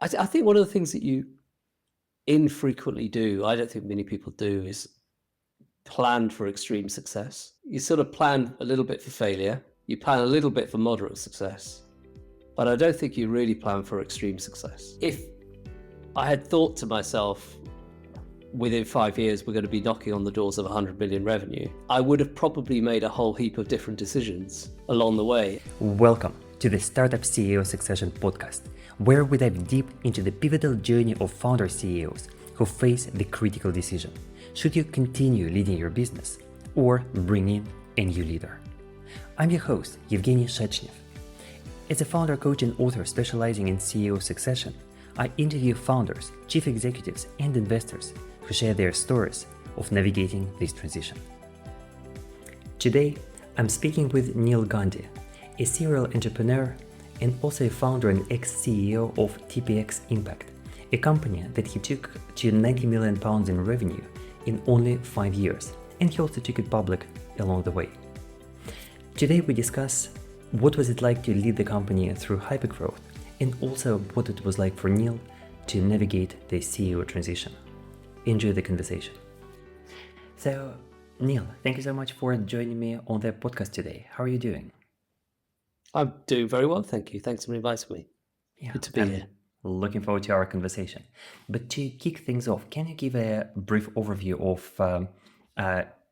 I think one of the things that you infrequently do, I don't think many people do, is plan for extreme success. You sort of plan a little bit for failure, you plan a little bit for moderate success, but I don't think you really plan for extreme success. If I had thought to myself, within 5 years, we're going to be knocking on the doors of 100 million revenue, I would have probably made a whole heap of different decisions along the way. Welcome to the Startup CEO Succession podcast, where we dive deep into the pivotal journey of founder CEOs who face the critical decision. Should you continue leading your business or bring in a new leader? I'm your host, Evgeny Shadchnev. As a founder coach and author specializing in CEO succession, I interview founders, chief executives, and investors who share their stories of navigating this transition. Today, I'm speaking with Neal Gandhi, a serial entrepreneur and also a founder and ex-CEO of TPXimpact, a company that he took to £90 million in revenue in only 5 years, and he also took it public along the way. Today we discuss what was it like to lead the company through hypergrowth, and also what it was like for Neal to navigate the CEO transition. Enjoy the conversation. So, Neal, thank you so much for joining me on the podcast today. How are you doing? I'm doing very well, thank you. Thanks for inviting me. Yeah, Good to be I'm here. looking forward to our conversation. But to kick things off, can you give a brief overview of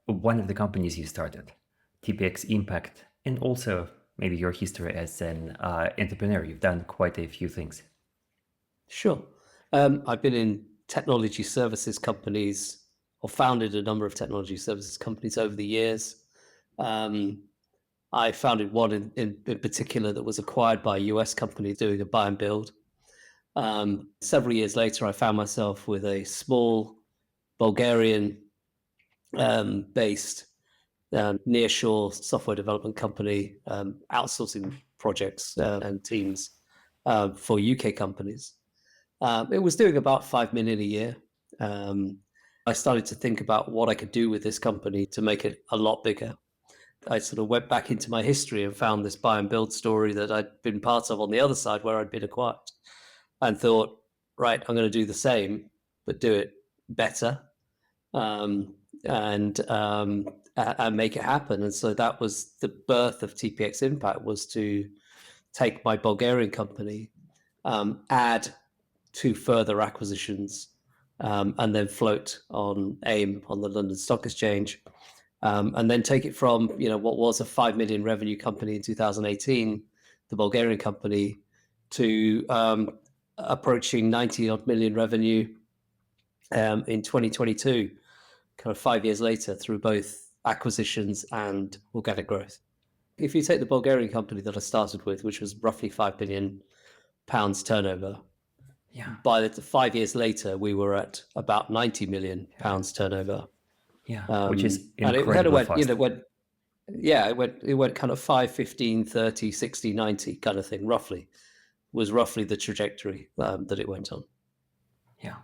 one of the companies you started, TPXimpact, and also maybe your history as an entrepreneur? You've done quite a few things. Sure. I've been in technology services companies, or founded a number of technology services companies over the years. I founded one in particular that was acquired by a US company doing a buy and build. Several years later, I found myself with a small Bulgarian based nearshore software development company, outsourcing projects and teams for UK companies. It was doing about 5 million a year. I started to think about what I could do with this company to make it a lot bigger. I sort of went back into my history and found this buy and build story that I'd been part of on the other side where I'd been acquired, and thought, right, I'm going to do the same, but do it better, and make it happen. And so that was the birth of TPXimpact, was to take my Bulgarian company, add 2 further acquisitions, and then float on AIM on the London Stock Exchange, and then take it from what was a 5 million revenue company in 2018, the Bulgarian company, to approaching 90 odd million revenue in 2022, kind of 5 years later, through both acquisitions and organic growth. If you take the Bulgarian company that I started with, which was roughly £5 billion turnover, by the 5 years later, we were at about £90 million turnover. Which is and it kind of incredibly went, fast. it went kind of 5, 15, 30, 60, 90 kind of thing, was roughly the trajectory that it went on. Yeah.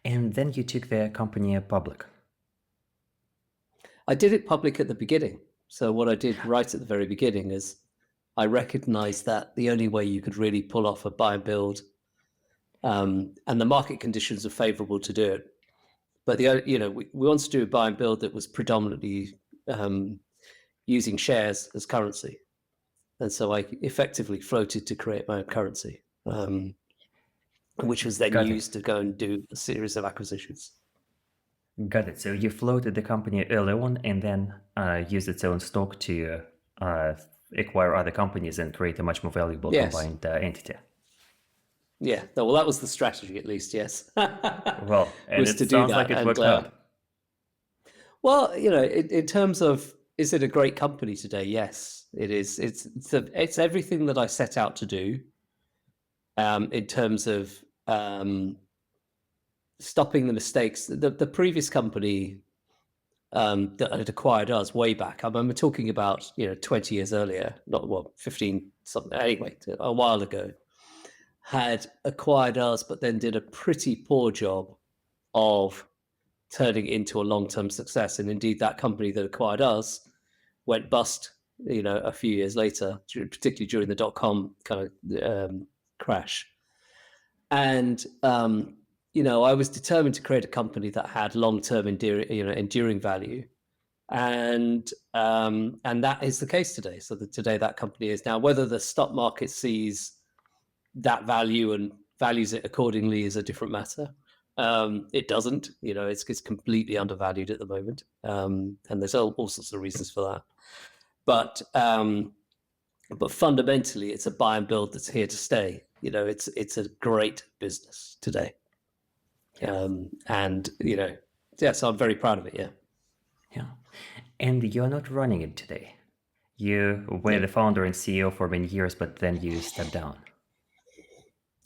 And then you took the company public. I did it public at the beginning. So what I did right at the very beginning is I recognized that the only way you could really pull off a buy and build, and the market conditions are favorable to do it, but we wanted to do a buy and build that was predominantly using shares as currency. And so I effectively floated to create my own currency, which was then used to go and do a series of acquisitions. Got it. So you floated the company early on and then used its own stock to acquire other companies and create a much more valuable combined entity. Yeah, well, that was the strategy, at least, yes. Well, and it sounds like it worked out. Well, in terms of, is it a great company today? Yes, it is. It's everything that I set out to do, in terms of stopping the mistakes. The previous company that had acquired us way back, we're talking about 20 years earlier, 15 something, anyway, a while ago, had acquired us, but then did a pretty poor job of turning it into a long-term success. And indeed, that company that acquired us went bust, a few years later, particularly during the dot-com kind of crash. And I was determined to create a company that had long-term enduring value, and that is the case today. So today that company is now, whether the stock market sees that value and values it accordingly is a different matter. It doesn't, it's completely undervalued at the moment, and there's all sorts of reasons for that. But fundamentally, it's a buy and build that's here to stay. It's a great business today. Yeah. So I'm very proud of it. Yeah. Yeah. And you're not running it today. You were the founder and CEO for many years, but then you stepped down.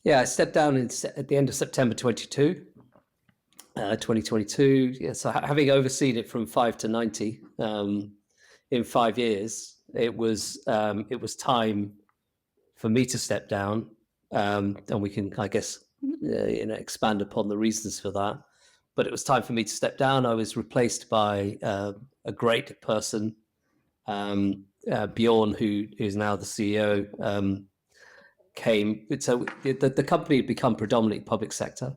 Yeah, I stepped down at the end of September 2022. Yeah, so having overseen it from 5 to 90 in 5 years, it was time for me to step down, and we can, I guess, expand upon the reasons for that. But it was time for me to step down. I was replaced by a great person, Bjorn, who is now the CEO. Came, so the company had become predominantly public sector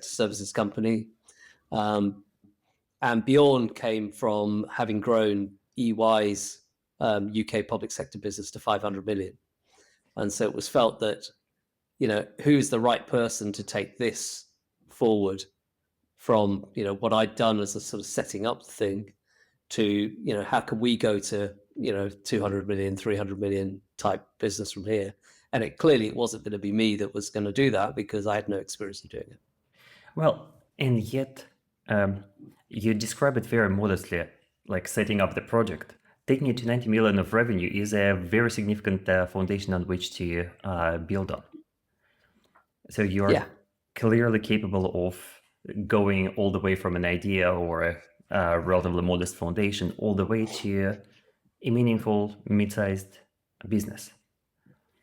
services company, and Bjorn came from having grown EY's UK public sector business to 500 million, and so it was felt that who's the right person to take this forward from what I'd done as a sort of setting up thing to how can we go to 200 million, 300 million type business from here. And it wasn't going to be me that was going to do that, because I had no experience of doing it. Well, and yet you describe it very modestly, like setting up the project. Taking it to 90 million of revenue is a very significant foundation on which to build on. So you're clearly capable of going all the way from an idea or a relatively modest foundation all the way to a meaningful mid-sized business.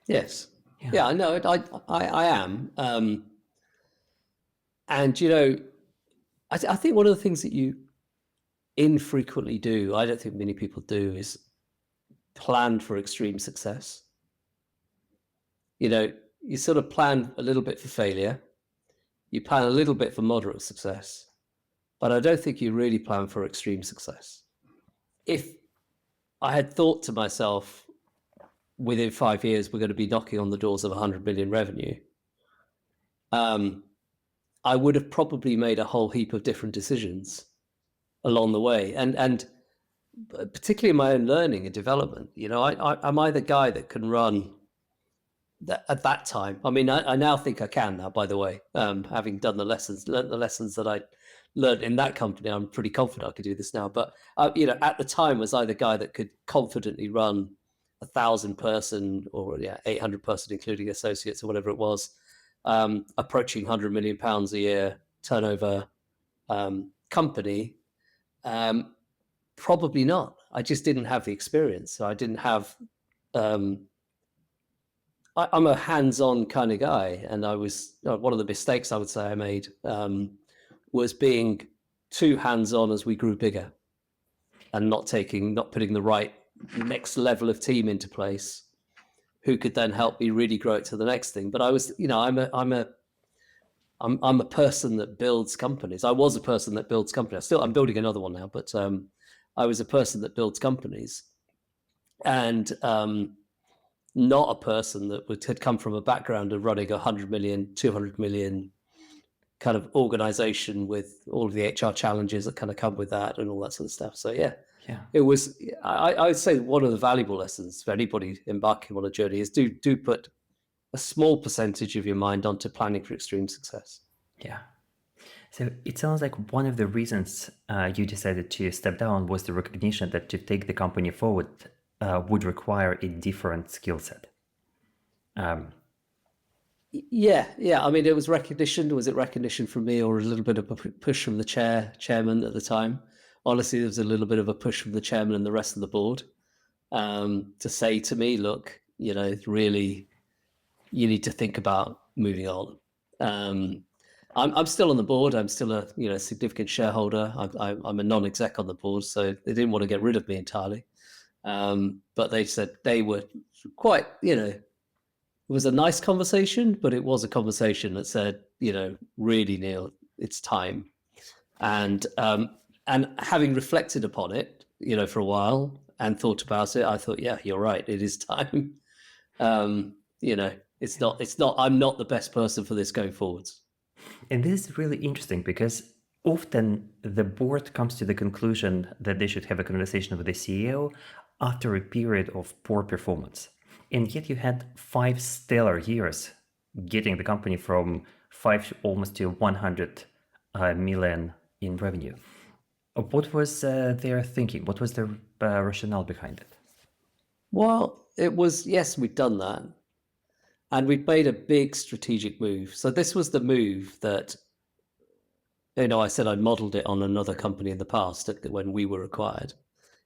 Yes. Yeah, I know. I am. And I think one of the things that you infrequently do, I don't think many people do, is plan for extreme success. You sort of plan a little bit for failure, you plan a little bit for moderate success, but I don't think you really plan for extreme success. If I had thought to myself, within 5 years, we're going to be knocking on the doors of 100 million revenue, I would have probably made a whole heap of different decisions along the way. And particularly in my own learning and development, am I the guy that can run that at that time? I mean, I now think I can now, by the way, having done learned the lessons that I learned in that company. I'm pretty confident I could do this now. But, at the time, was I the guy that could confidently run 1,000 person or 800 person, including associates or whatever it was, approaching 100 million pounds a year turnover company? Probably not. I just didn't have the experience. So I didn't have. I'm a hands-on kind of guy, and I was one of the mistakes I would say I made was being too hands-on as we grew bigger, and not putting the right next level of team into place who could then help me really grow it to the next thing. But I was, I'm a person that builds companies. I was a person that builds companies. I'm building another one now, but I was a person that builds companies, and not a person that had come from a background of running 100 million, 200 million kind of organization with all of the HR challenges that kind of come with that and all that sort of stuff. So it was, I would say one of the valuable lessons for anybody embarking on a journey is do put a small percentage of your mind onto planning for extreme success. Yeah. So it sounds like one of the reasons you decided to step down was the recognition that to take the company forward would require a different skill set. Yeah. I mean, it was recognition. Was it recognition from me, or a little bit of a push from the chairman at the time? Honestly, there was a little bit of a push from the chairman and the rest of the board to say to me, look, really, you need to think about moving on. I'm still on the board. I'm still a significant shareholder. I'm a non-exec on the board, so they didn't want to get rid of me entirely. But they said they were quite, was a nice conversation, but it was a conversation that said, really, Neil, it's time. And having reflected upon it, for a while and thought about it, I thought, yeah, you're right. It is time. It's not. I'm not the best person for this going forwards. And this is really interesting because often the board comes to the conclusion that they should have a conversation with the CEO after a period of poor performance. And yet you had 5 stellar years getting the company from 5 almost to 100 million in revenue. What was their thinking? What was the rationale behind it? Well, it was, yes, we'd done that. And we'd made a big strategic move. So this was the move that, I said I modeled it on another company in the past when we were acquired.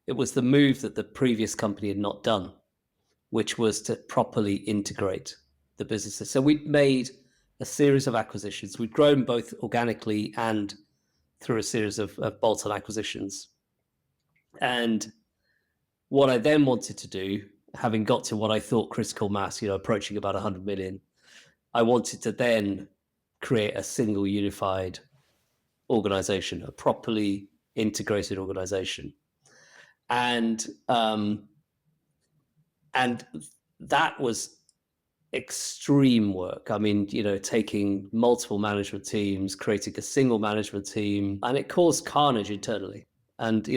It was the move that the previous company had not done, which was to properly integrate the businesses. So we'd made a series of acquisitions. We'd grown both organically and through a series of bolt-on acquisitions. And what I then wanted to do, having got to what I thought critical mass, approaching about 100 million, I wanted to then create a single unified organization, a properly integrated organization. And that was extreme work. I mean, taking multiple management teams, creating a single management team, and it caused carnage internally. And,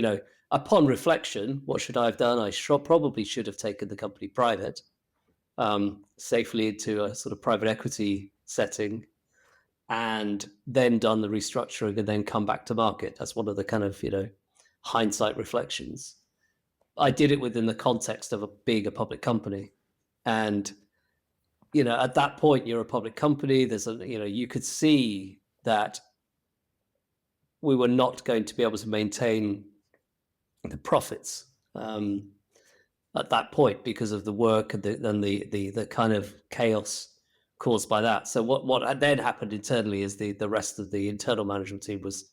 upon reflection, what should I have done? I probably should have taken the company private, safely into a sort of private equity setting, and then done the restructuring and then come back to market. That's one of the kind of, hindsight reflections. I did it within the context of being a public company. And, at that point, you're a public company. There's you could see that we were not going to be able to maintain the profits at that point because of the work and the kind of chaos caused by that. So what then happened internally is the rest of the internal management team was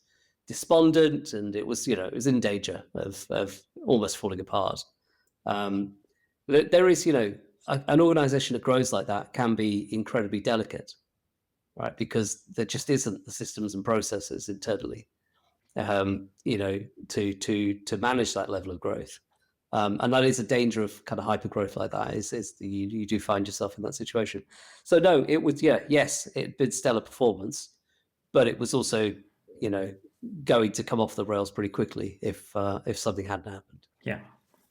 despondent, and it was in danger of almost falling apart. There is an organization that grows like that can be incredibly delicate, right? Because there just isn't the systems and processes internally, to manage that level of growth. And that is a danger of kind of hyper growth like that. Is you do find yourself in that situation. So no, it was yes, it'd been stellar performance, but it was also going to come off the rails pretty quickly if something hadn't happened. Yeah.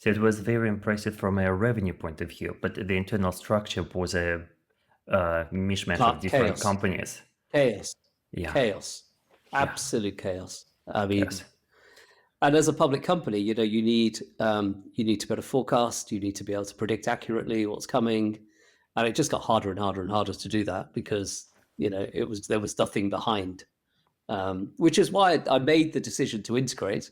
So it was very impressive from a revenue point of view, but the internal structure was a mishmash of different companies. Chaos. Yeah. Chaos. Absolute chaos. I mean, Yes. And as a public company, you need to be able to forecast. You need to be able to predict accurately what's coming, and it just got harder and harder and harder to do that because there was nothing behind, which is why I made the decision to integrate,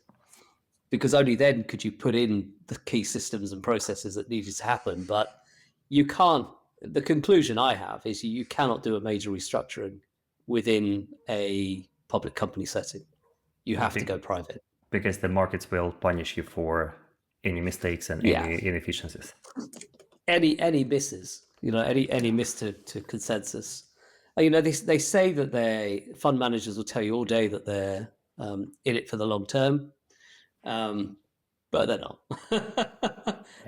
because only then could you put in the key systems and processes that needed to happen. But you can't. The conclusion I have is you cannot do a major restructuring within a public company setting. You have to go private. Because the markets will punish you for any mistakes and any inefficiencies. Any misses, any miss to consensus. They say that fund managers will tell you all day that they're in it for the long term, but they're not.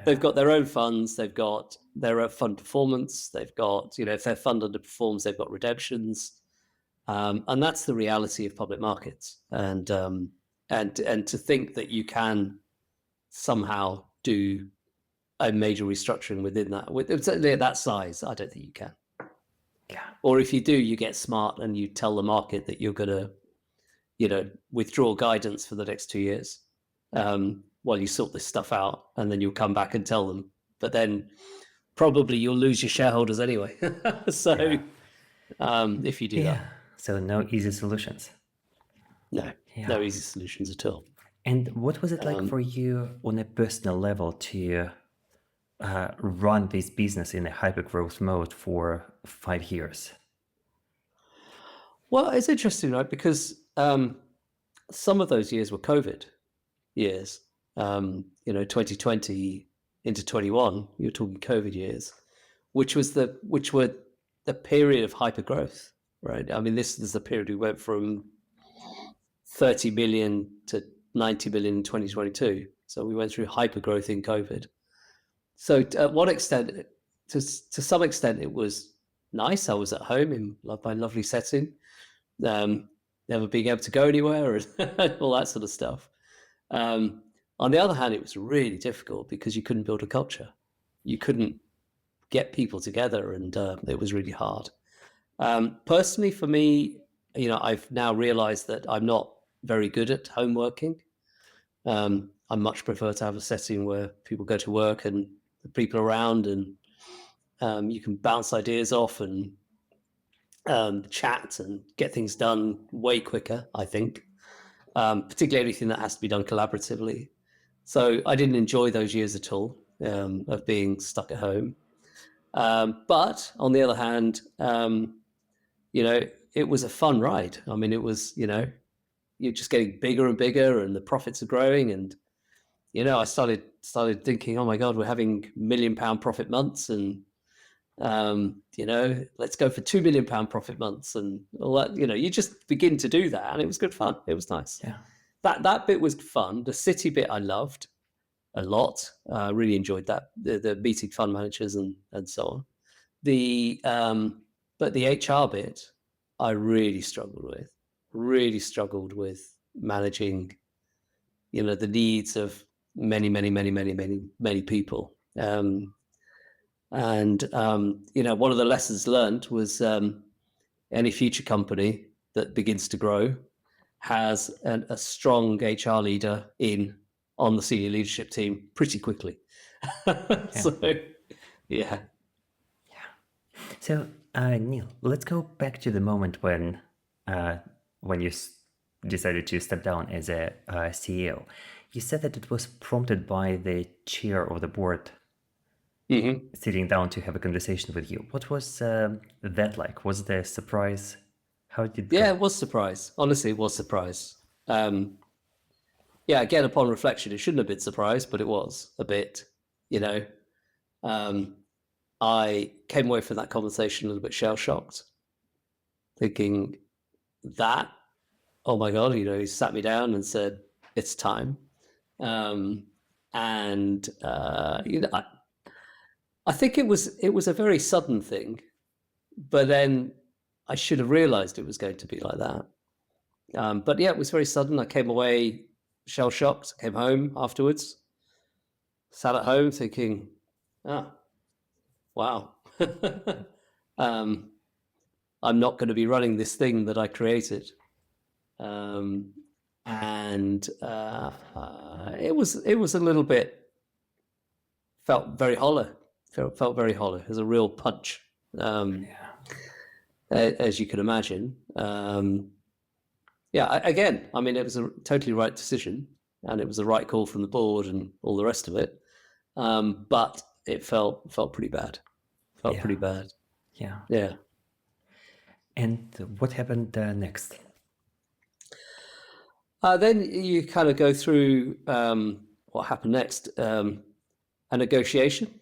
They've got their own funds. They've got their own fund performance. They've got, if their fund underperforms, they've got redemptions, and that's the reality of public markets. And to think that you can somehow do a major restructuring within that, certainly at that size, I don't think you can. Yeah. Or if you do, you get smart and you tell the market that you're going to, withdraw guidance for the next 2 years while you sort this stuff out, and then you'll come back and tell them. But then probably you'll lose your shareholders anyway. So if you do that. So no easy solutions. No easy solutions at all. And what was it like for you on a personal level to run this business in a hyper-growth mode for 5 years? Well, it's interesting, right? Because some of those years were COVID years. 2020 into 21, you're talking COVID years. which were the period of hyper growth, right? I mean, this is the period we went from 30 million to 90 million in 2022. So we went through hyper growth in COVID. So to what extent, to some extent, it was nice. I was at home in my lovely setting, never being able to go anywhere and all that sort of stuff. On the other hand, it was really difficult because you couldn't build a culture. You couldn't get people together, and it was really hard. Personally, for me, I've now realized that I'm not very good at home working. I much prefer to have a setting where people go to work and the people around, and you can bounce ideas off and chat and get things done way quicker, I think, particularly anything that has to be done collaboratively. So I didn't enjoy those years at all, of being stuck at home. But on the other hand, it was a fun ride. I mean, it was, you're just getting bigger and bigger, and the profits are growing. And, I started thinking, oh my God, we're having £1 million profit months, and let's go for £2 million profit months, and all that. You just begin to do that, and it was good fun. It was nice. Yeah. That bit was fun. The city bit I loved a lot. Really enjoyed that. The meeting fund managers and so on. But the HR bit, I really struggled with. Really struggled with managing, the needs of many people. And one of the lessons learned was any future company that begins to grow has a strong HR leader on the senior leadership team pretty quickly. So, yeah. So, Neal, let's go back to the moment when you decided to step down as a CEO. You said that it was prompted by the chair of the board sitting down to have a conversation with you. What was that like? Was it a surprise? How did it go? Yeah, it was surprise. Honestly, it was surprise. Again, upon reflection, it shouldn't have been surprise, but it was a bit, I came away from that conversation a little bit shell-shocked, thinking that, oh my God, he sat me down and said, it's time. I think it was a very sudden thing, but then I should have realized it was going to be like that. But yeah, it was very sudden. I came away shell-shocked, came home afterwards, sat at home thinking, wow. I'm not going to be running this thing that I created. It was a little bit, felt very hollow. Felt very hollow. It was a real punch, as you can imagine. Again, I mean, it was a totally right decision, and it was the right call from the board and all the rest of it. But it felt pretty bad. Pretty bad. Yeah. Yeah. And what happened next? Then you kind of go through what happened next. A negotiation.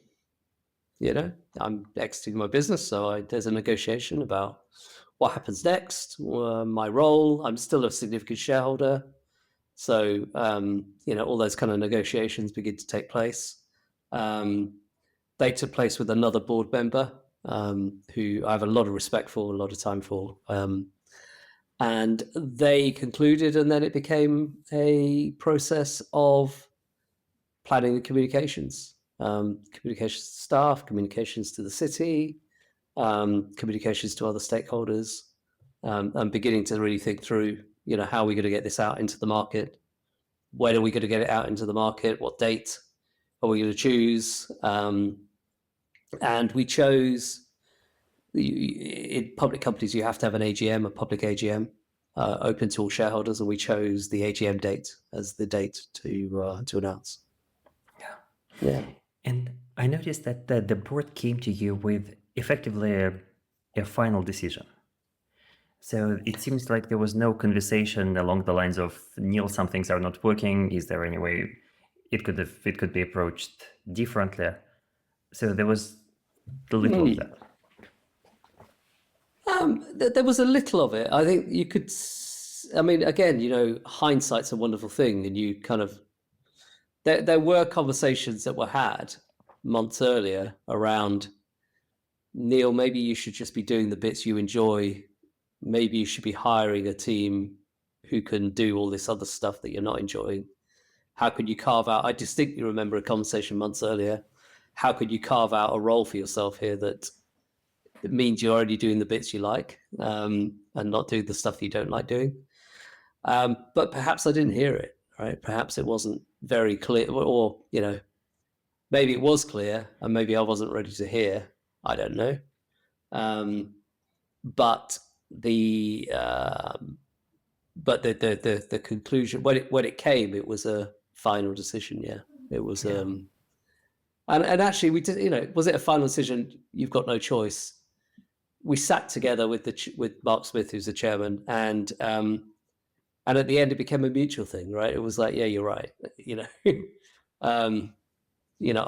I'm exiting my business, so there's a negotiation about what happens next. My role. I'm still a significant shareholder, so all those kind of negotiations begin to take place. They took place with another board member who I have a lot of respect for, a lot of time for. And they concluded, and then it became a process of planning the communications to staff, communications to the city, communications to other stakeholders, and beginning to really think through, how are we going to get this out into the market? When are we going to get it out into the market? What date are we going to choose? And we chose, in public companies, you have to have an AGM, a public AGM, open to all shareholders, and we chose the AGM date as the date to announce. Yeah. And I noticed that the board came to you with effectively a final decision. So it seems like there was no conversation along the lines of, Neal, some things are not working. Is there any way it could be approached differently? So there was The little of that. There was a little of it. I think you could. I mean, again, hindsight's a wonderful thing, and you kind of. There were conversations that were had months earlier around, Neal, maybe you should just be doing the bits you enjoy. Maybe you should be hiring a team who can do all this other stuff that you're not enjoying. How could you carve out? I distinctly remember a conversation months earlier. How could you carve out a role for yourself here that it means you're only doing the bits you like, and not doing the stuff you don't like doing? But perhaps I didn't hear it, right? Perhaps it wasn't very clear, or maybe it was clear and maybe I wasn't ready to hear. I don't know. But the conclusion, when it came, it was a final decision. Yeah, it was. Yeah. And actually, we did. Was it a final decision? You've got no choice. We sat together with Mark Smith, who's the chairman, and at the end, it became a mutual thing, right? It was like, yeah, you're right. I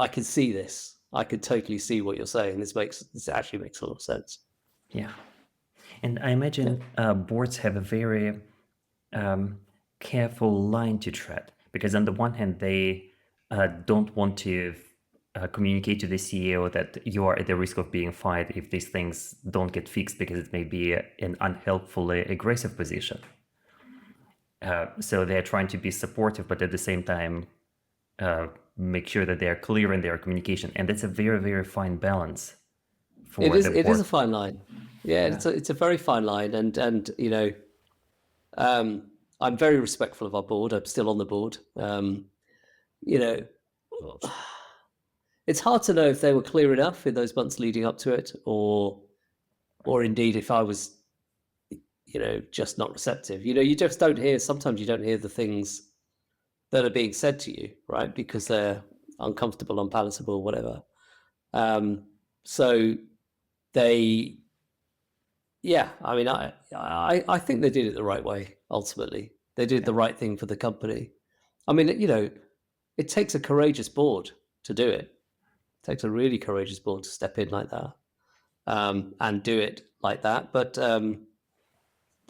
can see this. I could totally see what you're saying. This actually makes a lot of sense. Yeah. And I imagine boards have a very careful line to tread, because on the one hand, they don't want to communicate to the CEO that you are at the risk of being fired if these things don't get fixed, because it may be an unhelpfully aggressive position. So they're trying to be supportive, but at the same time, make sure that they are clear in their communication. And that's a very, very fine balance. It is a fine line. Yeah, it's a very fine line, and I'm very respectful of our board. I'm still on the board. It's hard to know if they were clear enough in those months leading up to it, or indeed if I was, just not receptive. You just don't hear. Sometimes you don't hear the things that are being said to you, right? Because they're uncomfortable, unpalatable, whatever. So they, yeah, I mean, I think they did it the right way. Ultimately, they did the right thing for the company. I mean, it takes a courageous board to do it. It takes a really courageous board to step in like that, and do it like that. But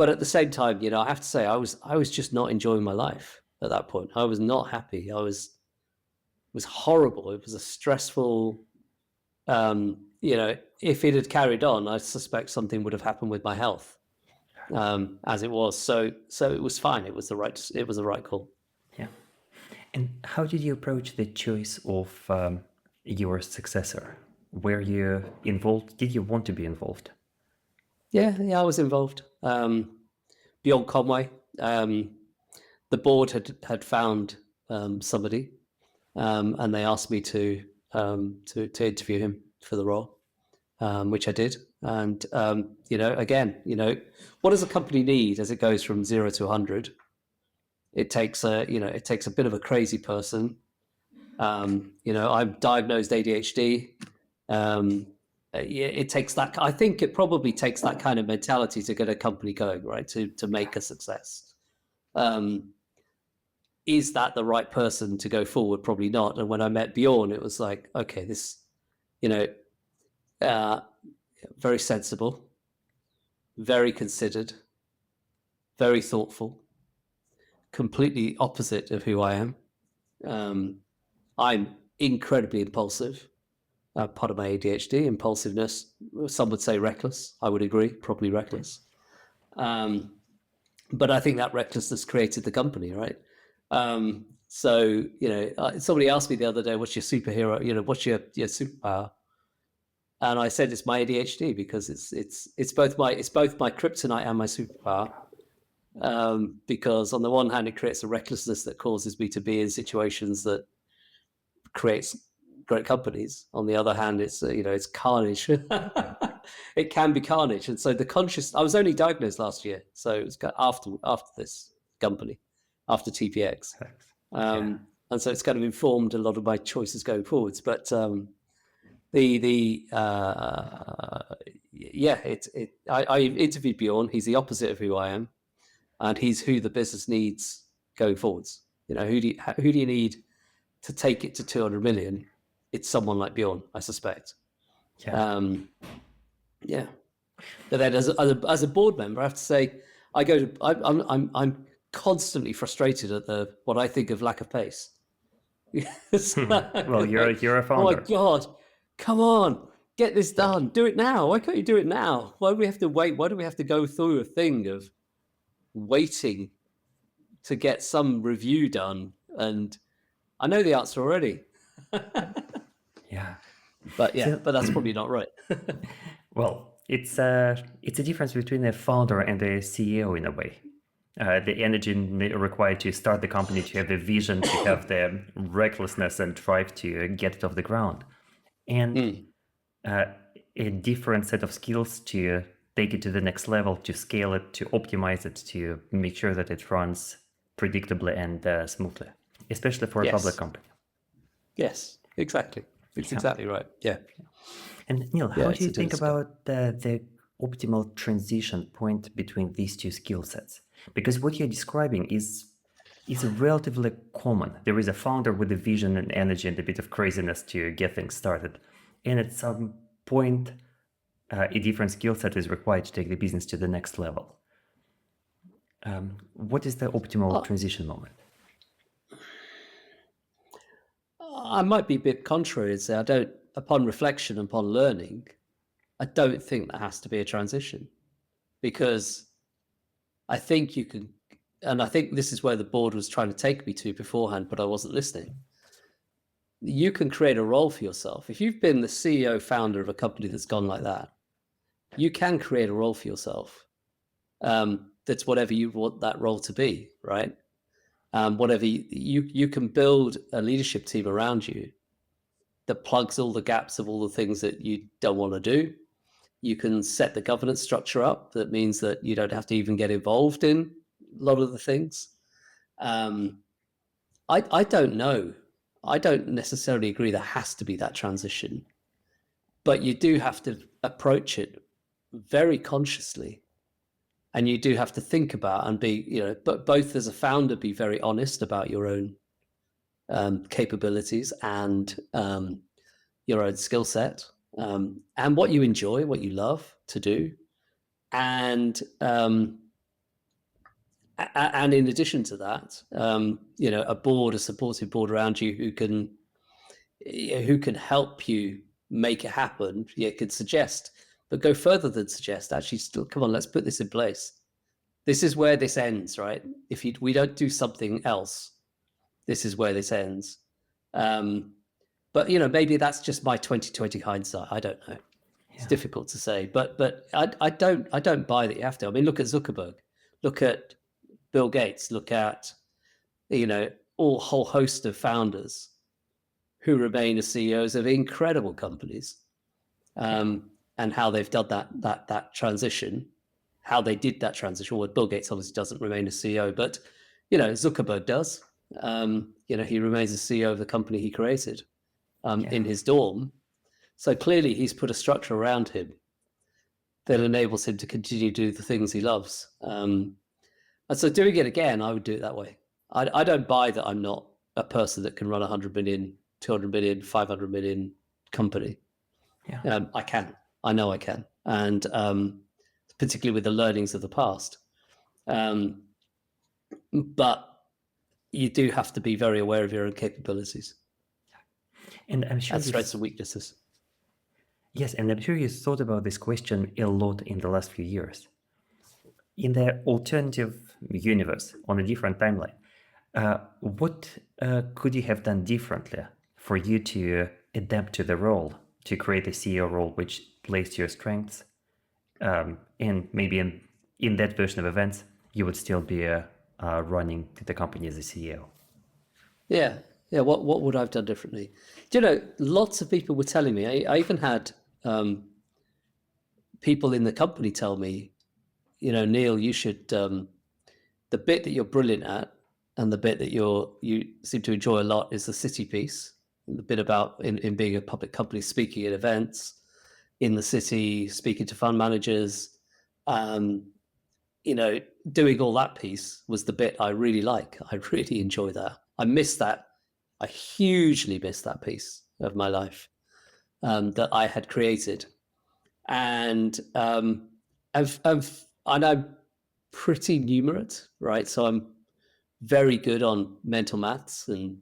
at the same time, I have to say, I was just not enjoying my life at that point. I was not happy. It was horrible. It was a stressful. If it had carried on, I suspect something would have happened with my health, as it was. So it was fine. It was the right call. Yeah. And how did you approach the choice of your successor? Were you involved? Did you want to be involved? Yeah, I was involved. Beyond Conway, the board had found somebody, and they asked me to interview him for the role, which I did. And again, what does a company need as it goes from 0 to 100? It takes a bit of a crazy person. I'm diagnosed ADHD. It takes that. I think it probably takes that kind of mentality to get a company going, right? To make a success. Is that the right person to go forward? Probably not. And when I met Bjorn, it was like, okay, this, very sensible, very considered, very thoughtful, completely opposite of who I am. I'm incredibly impulsive. Part of my ADHD, impulsiveness. Some would say reckless. I would agree, probably reckless. But I think that recklessness created the company, right? So somebody asked me the other day, "What's your superhero? What's your superpower?" And I said it's my ADHD, because it's both my kryptonite and my superpower. Because on the one hand, it creates a recklessness that causes me to be in situations that creates great companies. On the other hand, it's it's carnage. It can be carnage. And so I was only diagnosed last year, so it was after this company, after TPX, and so it's kind of informed a lot of my choices going forwards. But I interviewed Bjorn. He's the opposite of who I am, and he's who the business needs going forwards. Who do you need to take it to 200 million? It's someone like Bjorn, I suspect. Yeah. Yeah. But then as a board member, I have to say, I'm constantly frustrated at what I think of lack of pace. Well, you're a Oh my founder. God, come on, get this done. Do it now. Why can't you do it now? Why do we have to wait? Why do we have to go through a thing of waiting to get some review done? And I know the answer already. Yeah. But yeah, So, but that's probably not right. well, it's a difference between a founder and a CEO in a way. The energy required to start the company, to have the vision, to have the recklessness and drive to get it off the ground, and a different set of skills to take it to the next level, to scale it, to optimize it, to make sure that it runs predictably and smoothly, especially for a public Yes. company. Yes, exactly. It's exactly right. Yeah. And Neal, Yeah, how do it's you a think difficult. about the optimal transition point between these two skill sets? Because what you're describing is relatively common. There is a founder with a vision and energy and a bit of craziness to get things started, and at some point, a different skill set is required to take the business to the next level. What is the optimal transition moment? I might be a bit contrary and say upon reflection, upon learning, I don't think that has to be a transition, because I think you can, and I think this is where the board was trying to take me to beforehand, but I wasn't listening. You can create a role for yourself. If you've been the CEO founder of a company that's gone like that, you can create a role for yourself. That's whatever you want that role to be, right? Whatever you can build a leadership team around you that plugs all the gaps of all the things that you don't want to do. You can set the governance structure up. That means that you don't have to even get involved in a lot of the things. I don't know. I don't necessarily agree there has to be that transition, but you do have to approach it very consciously, and you do have to think about and be, but both as a founder, be very honest about your own capabilities and your own skill set, and what you enjoy, what you love to do, and in addition to that, a supportive board around you who can help you make it happen. You could suggest, but go further than suggest. Actually, still, come on, let's put this in place. This is where this ends, right? If we don't do something else, this is where this ends. But maybe that's just my 2020 hindsight. I don't know. It's difficult to say, but I don't buy that you have to. I mean, look at Zuckerberg, look at Bill Gates, look at whole host of founders who remain as CEOs of incredible companies, and how they've done that transition, how they did that transition. Well, Bill Gates obviously doesn't remain a CEO, but Zuckerberg does. He remains a CEO of the company he created in his dorm. So clearly he's put a structure around him that enables him to continue to do the things he loves. And so doing it again, I would do it that way. I don't buy that I'm not a person that can run 100 million, 200 million, 500 million company. I can. I know I can. And particularly with the learnings of the past. But you do have to be very aware of your own capabilities. And I'm sure strengths and weaknesses. Yes, and I'm sure you thought about this question a lot in the last few years. In the alternative universe, on a different timeline, what could you have done differently for you to adapt to the role, to create a CEO role which plays to your strengths? And maybe in that version of events, you would still be running the company as a CEO. Yeah. What would I have done differently? Lots of people were telling me. I even had people in the company tell me, Neal, you should, the bit that you're brilliant at and the bit that you seem to enjoy a lot is the city piece, the bit about in being a public company, speaking at events in the city, speaking to fund managers, doing all that piece was the bit I really like. I really enjoy that. I miss that. I hugely miss that piece of my life. that I had created, and I'm pretty numerate, right? So I'm very good on mental maths and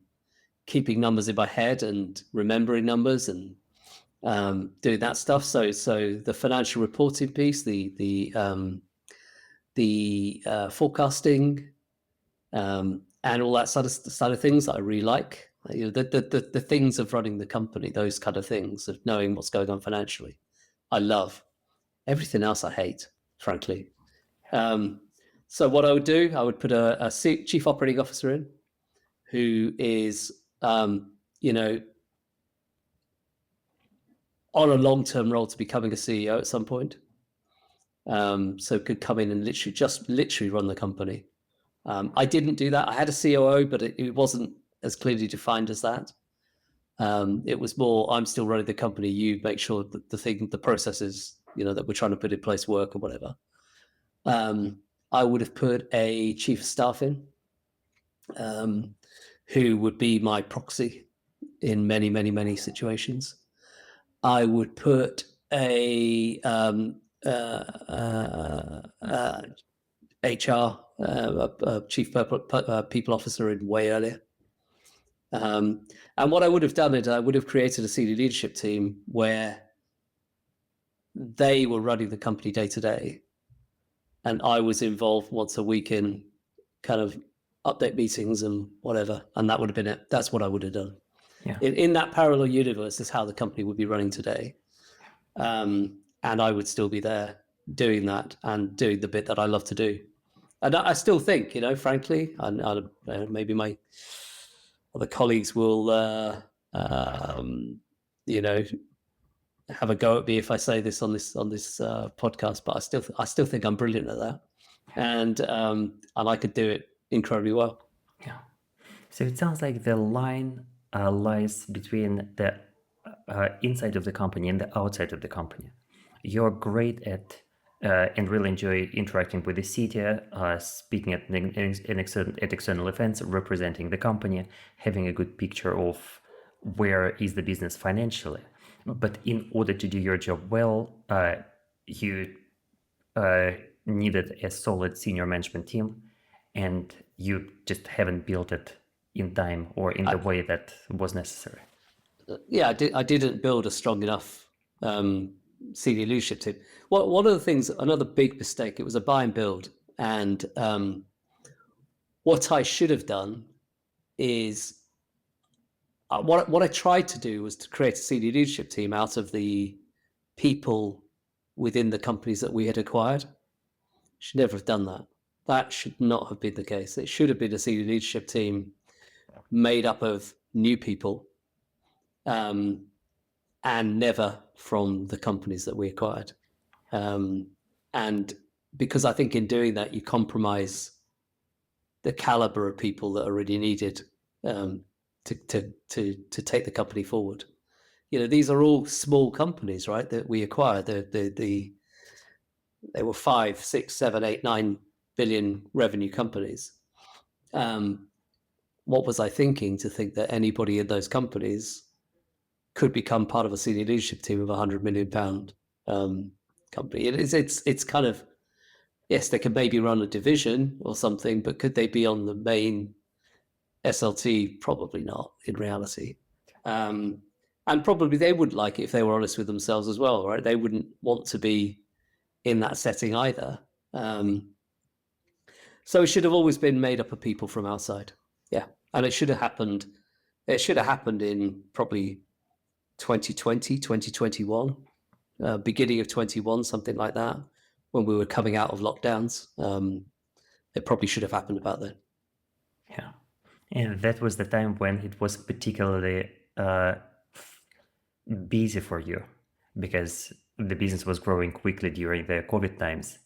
keeping numbers in my head and remembering numbers and doing that stuff. So the financial reporting piece, the forecasting, and all that side of things that I really like. You know, the things of running the company, those kind of things of knowing what's going on financially, I love. Everything else I hate, frankly. So what I would do, I would put a chief operating officer in, who is, you know, on a long-term role to becoming a CEO at some point. So could come in and literally run the company. I didn't do that. I had a COO, but it wasn't as clearly defined as that. It was more, I'm still running the company. You make sure that the processes, you know, that we're trying to put in place work or whatever. I would have put a chief of staff in, who would be my proxy in many, many, many situations. I would put a HR, chief people officer in way earlier. And what I would have done is I would have created a senior leadership team where they were running the company day to day, and I was involved once a week in kind of update meetings and whatever, and that would have been it. That's what I would have done. Yeah. In that parallel universe is how the company would be running today, and I would still be there doing that and doing the bit that I love to do. And I still think, you know, frankly, and maybe my other colleagues will, you know, have a go at me if I say this on this podcast, but I still think I'm brilliant at that, and I could do it incredibly well. Yeah. So it sounds like the line lies between the inside of the company and the outside of the company. You're great at and really enjoy interacting with the CTO, speaking at external events, representing the company, having a good picture of where is the business financially. But in order to do your job well, you needed a solid senior management team, and you just haven't built it in time or in the way that was necessary. Yeah, I didn't build a strong enough senior leadership team. One of the things, another big mistake, it was a buy and build, and what I should have done is what I tried to do was to create a senior leadership team out of the people within the companies that we had acquired. Should never have done that. That should not have been the case. It should have been a senior leadership team made up of new people, and never from the companies that we acquired. And because I think in doing that, you compromise the caliber of people that are really needed to take the company forward. You know, these are all small companies, right? That we acquired. They were 5, 6, 7, 8, 9 billion revenue companies. What was I thinking to think that anybody in those companies could become part of a senior leadership team of £100 million company? It's kind of, yes, they could maybe run a division or something, but could they be on the main SLT? Probably not, in reality. And probably they wouldn't like it if they were honest with themselves as well, right? They wouldn't want to be in that setting either. So it should have always been made up of people from outside. Yeah. And it should have happened in probably 2020, 2021, beginning of 21, something like that, when we were coming out of lockdowns. It probably should have happened about then. Yeah. And that was the time when it was particularly busy for you, because the business was growing quickly during the COVID times.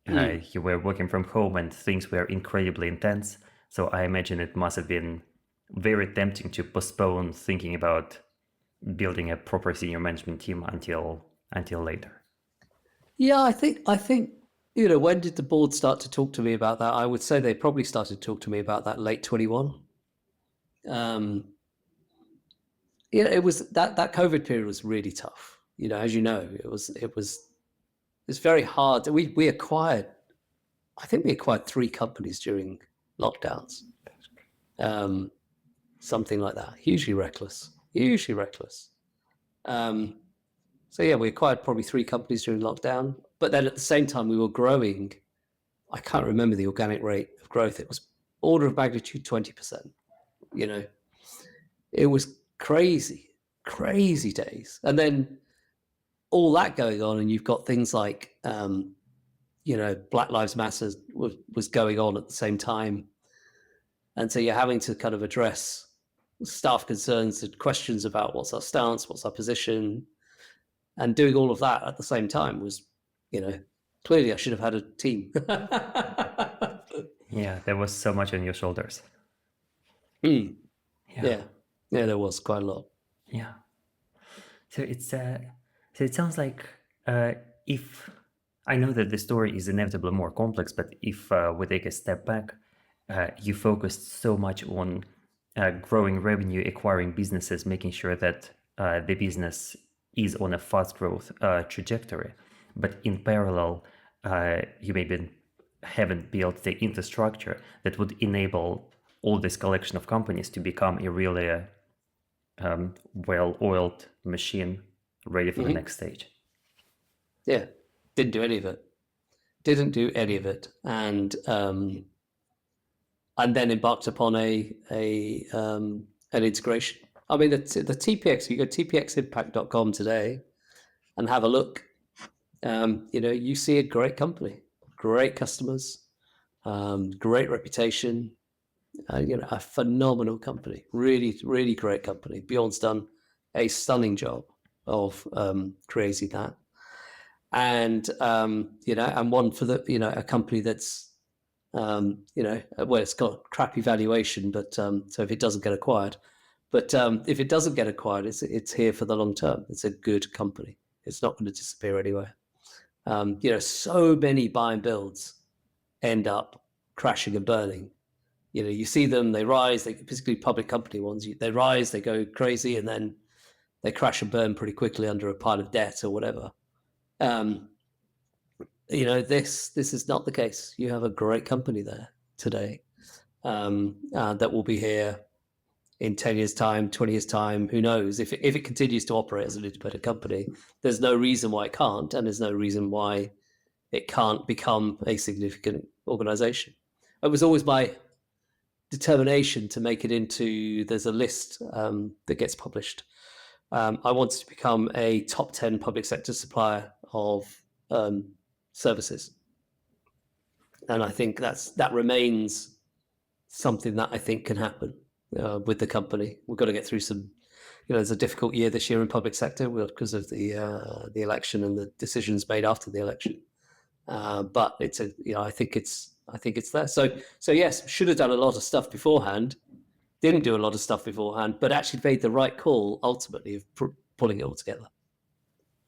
You were working from home and things were incredibly intense. So I imagine it must have been very tempting to postpone thinking about building a proper senior management team until later. Yeah, I think, you know, when did the board start to talk to me about that? I would say they probably started to talk to me about that late 21. Yeah, it was that COVID period was really tough. As you know, it's very hard. We acquired, I think we acquired 3 companies during lockdowns, something like that. Hugely reckless. So yeah, we acquired probably 3 companies during lockdown, but then at the same time we were growing. I can't remember the organic rate of growth. It was order of magnitude 20%. It was crazy days. And then all that going on, and you've got things like Black Lives Matter was going on at the same time, and so you're having to kind of address staff concerns and questions about what's our stance, what's our position, and doing all of that at the same time was, clearly I should have had a team. Yeah, there was so much on your shoulders. Yeah, there was quite a lot. Yeah. So it sounds like if I know that the story is inevitably more complex, but if we take a step back, you focused so much on growing revenue, acquiring businesses, making sure that the business is on a fast growth trajectory. But in parallel, you maybe haven't built the infrastructure that would enable all this collection of companies to become a really well-oiled machine ready for the next stage. Yeah, didn't do any of it, and then embarked upon an integration. I mean, the TPX. You go to TPXimpact.com today and have a look. You see a great company, great customers, great reputation. A phenomenal company, really, really great company. Bjorn's done a stunning job of creating that, and and one for the a company that's well, it's got crappy valuation, but so if it doesn't get acquired, but if it doesn't get acquired, it's here for the long term. It's a good company. It's not going to disappear anywhere. So many buy and builds end up crashing and burning. You see them, they rise, particularly public company ones, they rise, they go crazy, and then they crash and burn pretty quickly under a pile of debt or whatever. This is not the case. You have a great company there today that will be here in 10 years' time, 20 years' time. Who knows? If it continues to operate as an independent company, there's no reason why it can't, and there's no reason why it can't become a significant organization. It was always my determination to make it into, there's a list that gets published. I wanted to become a top 10 public sector supplier of services. And I think that remains something that I think can happen with the company. We've got to get through some, there's a difficult year this year in public sector because of the election and the decisions made after the election. But it's I think it's there. So yes, should have done a lot of stuff beforehand. Didn't do a lot of stuff beforehand, but actually made the right call ultimately of pulling it all together.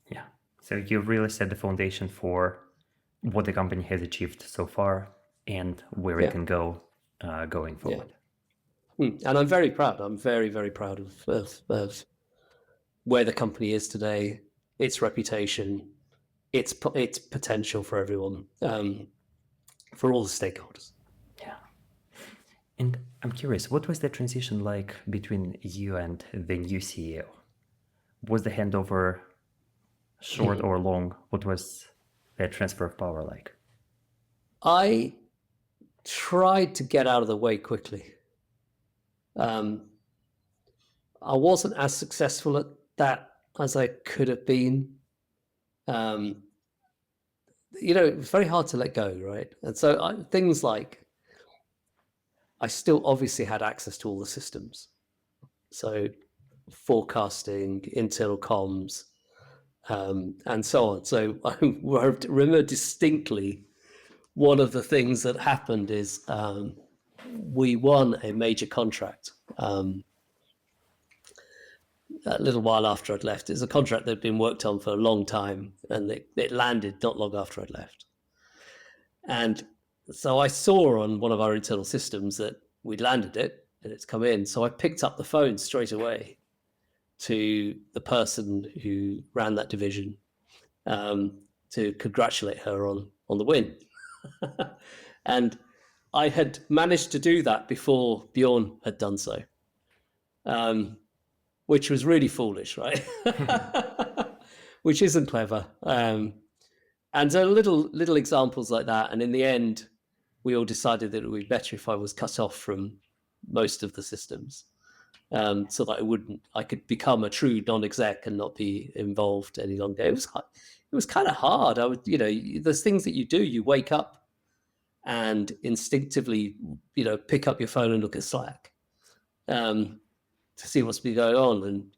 Yeah. So you really set the foundation for what the company has achieved so far and where it can go going forward. And I'm very proud. I'm very, very proud of where the company is today, its reputation, its potential for everyone, for all the stakeholders. Yeah. And I'm curious, what was the transition like between you and the new CEO? Was the handover short or long? What was the transfer of power like? I tried to get out of the way quickly. I wasn't as successful at that as I could have been. It's very hard to let go, right? And so things like, I still obviously had access to all the systems. So forecasting, internal comms, and so on. So I remember distinctly one of the things that happened is we won a major contract a little while after I'd left. It's a contract that had been worked on for a long time, and it landed not long after I'd left. And so I saw on one of our internal systems that we'd landed it and it's come in. So I picked up the phone straight away to the person who ran that division to congratulate her on the win. And I had managed to do that before Bjorn had done so, which was really foolish, right? Which isn't clever. And so little examples like that. And in the end, we all decided that it would be better if I was cut off from most of the systems, so that I could become a true non-exec and not be involved any longer. It was kind of hard. There's things that you do. You wake up and instinctively, pick up your phone and look at Slack to see what's been going on, and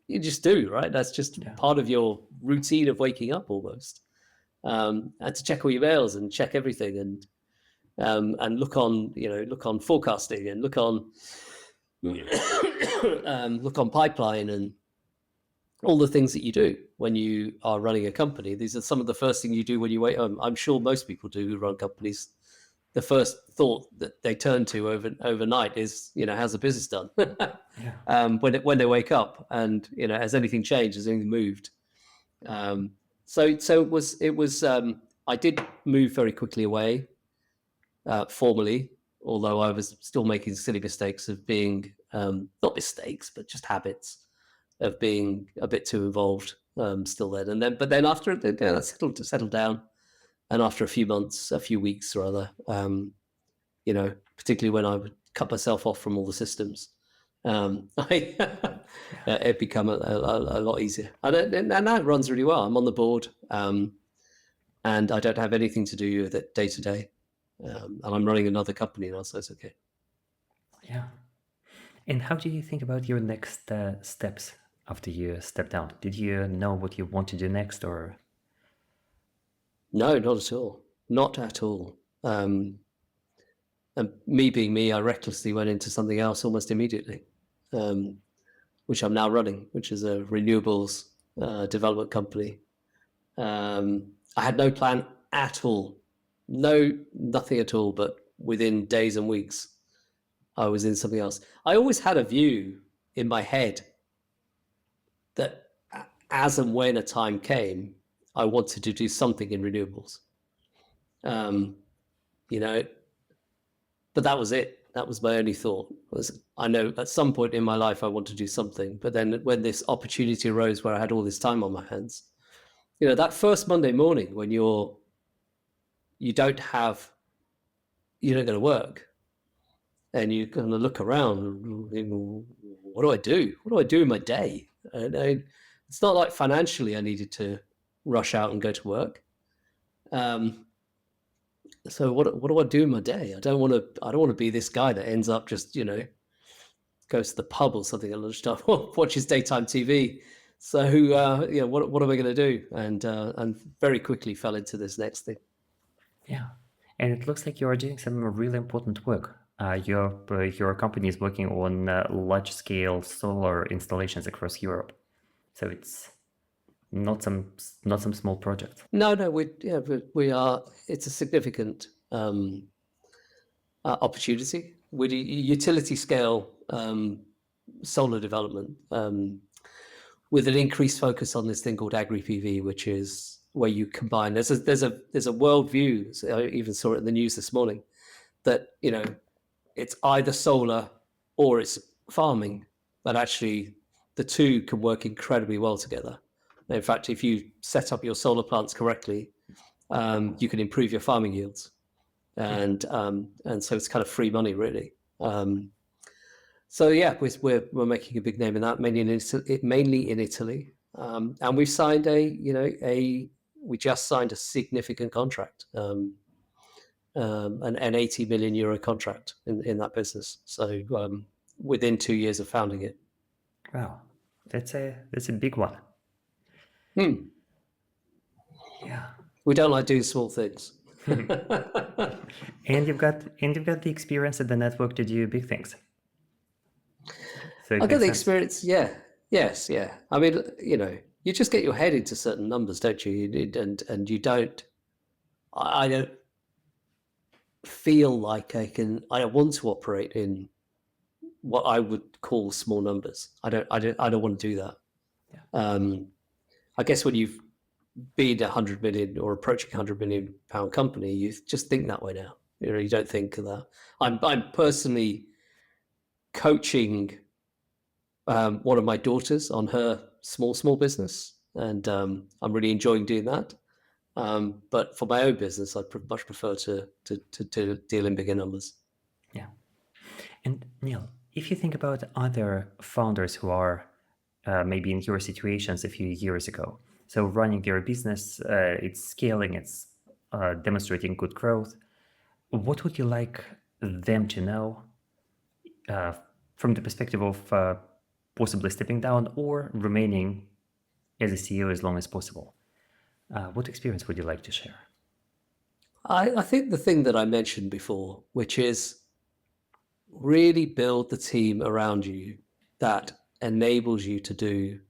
you just do, right? That's just part of your routine of waking up almost. And to check all your mails and check everything, and look on forecasting and look on pipeline and all the things that you do when you are running a company. These are some of the first things you do when you wake up. I'm sure most people do who run companies. The first thought that they turn to overnight is, how's the business done? When they wake up, and has anything changed? Has anything moved? So it was. I did move very quickly away, formally, although I was still making silly mistakes of being not mistakes, but just habits of being a bit too involved still then. But then after I settled down. And after a few weeks rather, particularly when I would cut myself off from all the systems, it became a lot easier. And now it runs really well. I'm on the board, and I don't have anything to do with it day to day. And I'm running another company now, so it's okay. Yeah. And how do you think about your next steps after you step down? Did you know what you want to do next, or? No, not at all. Not at all. And me being me, I recklessly went into something else almost immediately, which I'm now running, which is a renewables development company. I had no plan at all. Nothing at all. But within days and weeks, I was in something else. I always had a view in my head that as and when a time came, I wanted to do something in renewables, but that was it. That was my only thought. I know at some point in my life I want to do something, but then when this opportunity arose where I had all this time on my hands, that first Monday morning when you don't go to work and you kind of look around, what do I do? What do I do in my day? It's not like financially I needed to rush out and go to work. So what do I do in my day? I don't want to be this guy that ends up just goes to the pub or something at lunchtime, watches daytime TV. So what am I going to do? And very quickly fell into this next thing. Yeah, and it looks like you are doing some really important work. Your company is working on large-scale solar installations across Europe, so it's not some small project. No, we are. It's a significant opportunity with utility scale solar development, with an increased focus on this thing called agri PV, which is where you combine. There's a world view. I even saw it in the news this morning that it's either solar or it's farming, but actually the two can work incredibly well together. In fact, if you set up your solar plants correctly, you can improve your farming yields, and so it's kind of free money, really. So yeah, we're making a big name in that, mainly in Italy, and we've signed we just signed a significant contract, an 80 million euro contract in that business. So within 2 years of founding it. Wow, that's a big one. Yeah. We don't like doing small things. And you've got the experience and the network to do big things. So I got the experience, yeah. Yes, yeah. I mean, you just get your head into certain numbers, don't you? And you don't. I don't feel like I want to operate in what I would call small numbers. I don't want to do that. Yeah. I guess when you've been 100 million or approaching 100 million pound company, you just think that way now. You don't think of that. I'm personally coaching one of my daughters on her small business, and I'm really enjoying doing that. But for my own business, I'd much prefer to deal in bigger numbers. Yeah. And Neal, if you think about other founders who are maybe in your situations a few years ago, so running their business, it's scaling, it's demonstrating good growth, what would you like them to know from the perspective of possibly stepping down or remaining as a CEO as long as possible? What experience would you like to share? I think the thing that I mentioned before, which is really build the team around you that enables you to do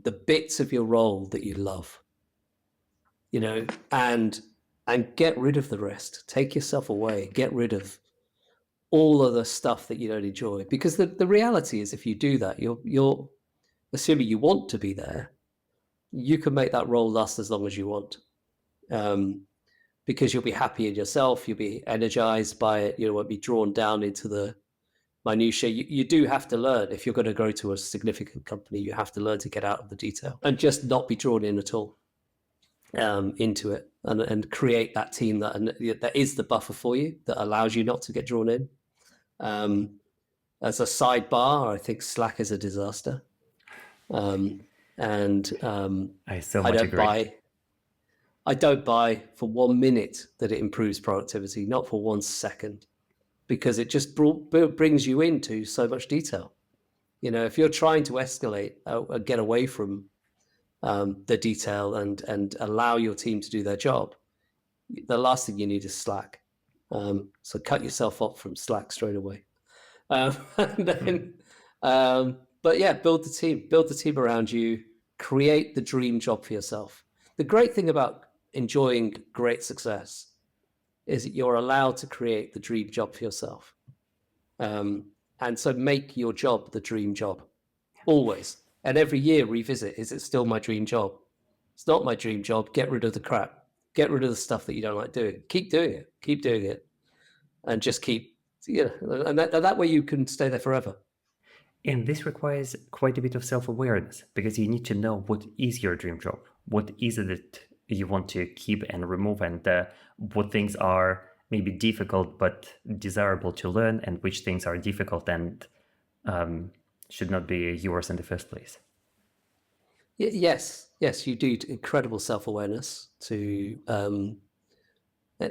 the bits of your role that you love, and get rid of the rest. Take yourself away. Get rid of all of the stuff that you don't enjoy. Because the reality is, if you do that, you're assuming you want to be there, you can make that role last as long as you want. Because you'll be happy in yourself, you'll be energized by it, you won't be drawn down into the minutiae. You do have to learn. If you're going to go to a significant company, you have to learn to get out of the detail and just not be drawn in at all into it, and create that team that is the buffer for you, that allows you not to get drawn in. As a sidebar, I think Slack is a disaster. I so much agree. I don't buy for 1 minute that it improves productivity, not for 1 second, because it just brings you into so much detail. If you're trying to escalate, get away from the detail and allow your team to do their job, the last thing you need is Slack. So cut yourself off from Slack straight away. And then, but yeah, build the team around you, create the dream job for yourself. The great thing about enjoying great success is that you're allowed to create the dream job for yourself. And so make your job the dream job, always. And every year revisit, is it still my dream job? It's not my dream job. Get rid of the crap. Get rid of the stuff that you don't like doing. Keep doing it. And just keep, and that way you can stay there forever. And this requires quite a bit of self-awareness, because you need to know what is your dream job, what is it that you want to keep and remove, and what things are maybe difficult but desirable to learn, and which things are difficult and should not be yours in the first place. Yes, you do. Incredible self-awareness, to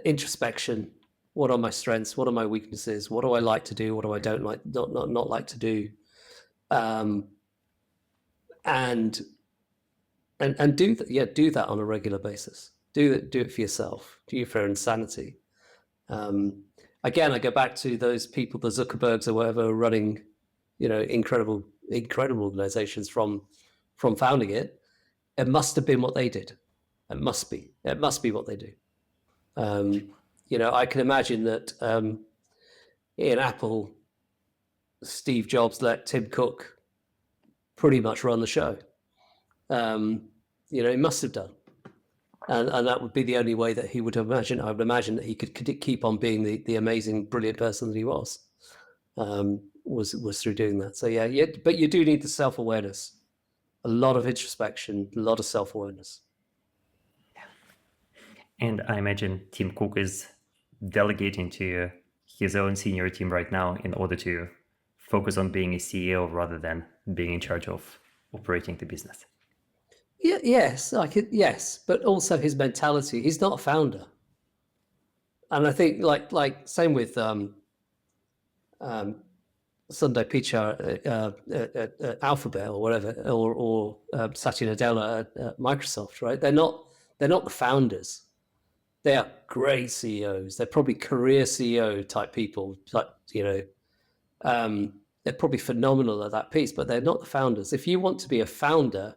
introspection. What are my strengths? What are my weaknesses? What do I like to do? What do I don't like, not like to do? And do that. Yeah, do that on a regular basis. Do it for yourself. Do it for your insanity. Again, I go back to those people, the Zuckerbergs or whatever, running, incredible organizations from founding it. It must have been what they did. It must be what they do. I can imagine that in Apple, Steve Jobs let Tim Cook pretty much run the show. He must have done. And that would be the only way that he would imagine. I would imagine that he could keep on being the amazing, brilliant person that he was through doing that. So yeah, but you do need the self-awareness, a lot of introspection, a lot of self-awareness. And I imagine Tim Cook is delegating to his own senior team right now in order to focus on being a CEO rather than being in charge of operating the business. Yes, but also his mentality. He's not a founder, and I think like same with Sundar Pichai at Alphabet or whatever, or Satya Nadella at Microsoft. Right? They're not the founders. They are great CEOs. They're probably career CEO type people. They're probably phenomenal at that piece, but they're not the founders. If you want to be a founder